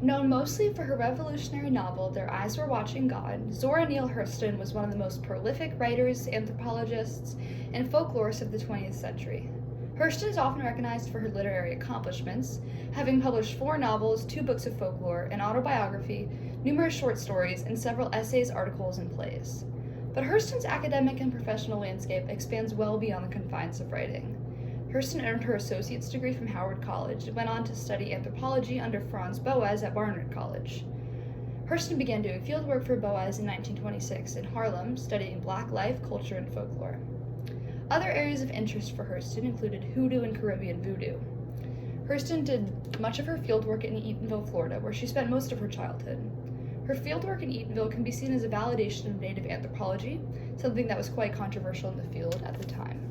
Known mostly for her revolutionary novel Their Eyes Were Watching God, Zora Neale Hurston was one of the most prolific writers, anthropologists, and folklorists of the 20th century. Hurston is often recognized for her literary accomplishments, having published 4 novels, 2 books of folklore, an autobiography, numerous short stories, and several essays, articles, and plays. But Hurston's academic and professional landscape expands well beyond the confines of writing. Hurston earned her associate's degree from Howard College and went on to study anthropology under Franz Boas at Barnard College. Hurston began doing fieldwork for Boas in 1926 in Harlem, studying Black life, culture, and folklore. Other areas of interest for Hurston included hoodoo and Caribbean voodoo. Hurston did much of her fieldwork in Eatonville, Florida, where she spent most of her childhood. Her fieldwork in Eatonville can be seen as a validation of Native anthropology, something that was quite controversial in the field at the time.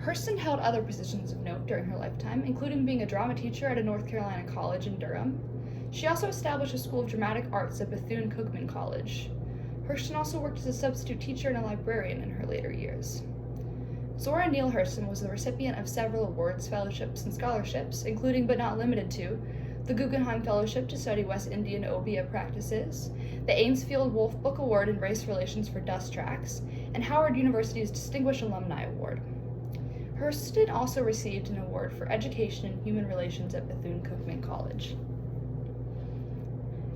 Hurston held other positions of note during her lifetime, including being a drama teacher at a North Carolina college in Durham. She also established a school of dramatic arts at Bethune-Cookman College. Hurston also worked as a substitute teacher and a librarian in her later years. Zora Neale Hurston was the recipient of several awards, fellowships, and scholarships, including but not limited to the Guggenheim Fellowship to study West Indian obeah practices, the Ainsfield Wolf Book Award in Race Relations for Dust Tracks, and Howard University's Distinguished Alumni Award. Hurston also received an award for education in human relations at Bethune-Cookman College.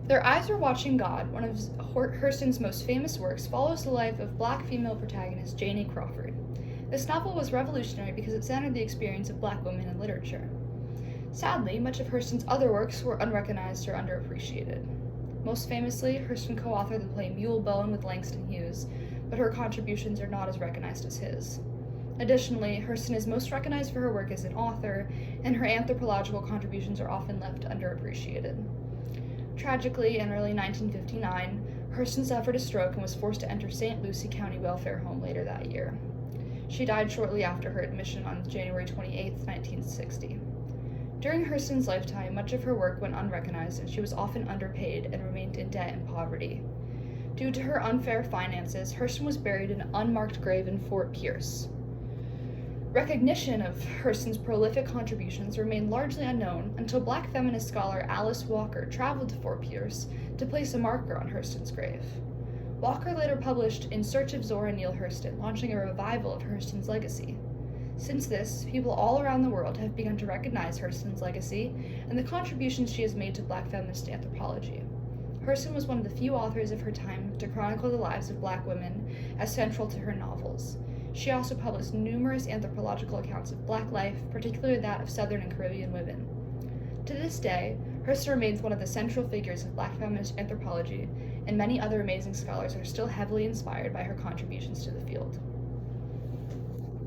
Their Eyes Were Watching God, one of Hurston's most famous works, follows the life of Black female protagonist Janie Crawford. This novel was revolutionary because it centered the experience of Black women in literature. Sadly, much of Hurston's other works were unrecognized or underappreciated. Most famously, Hurston co-authored the play Mule Bone with Langston Hughes, but her contributions are not as recognized as his. Additionally, Hurston is most recognized for her work as an author, and her anthropological contributions are often left underappreciated. Tragically, in early 1959, Hurston suffered a stroke and was forced to enter St. Lucie County Welfare Home later that year. She died shortly after her admission on January 28, 1960. During Hurston's lifetime, much of her work went unrecognized, and she was often underpaid and remained in debt and poverty. Due to her unfair finances, Hurston was buried in an unmarked grave in Fort Pierce. Recognition of Hurston's prolific contributions remained largely unknown until Black feminist scholar Alice Walker traveled to Fort Pierce to place a marker on Hurston's grave. Walker later published In Search of Zora Neale Hurston, launching a revival of Hurston's legacy. Since this, people all around the world have begun to recognize Hurston's legacy and the contributions she has made to Black feminist anthropology. Hurston was one of the few authors of her time to chronicle the lives of Black women as central to her novels. She also published numerous anthropological accounts of Black life, particularly that of Southern and Caribbean women. To this day, Hurston remains one of the central figures of Black feminist anthropology, and many other amazing scholars are still heavily inspired by her contributions to the field.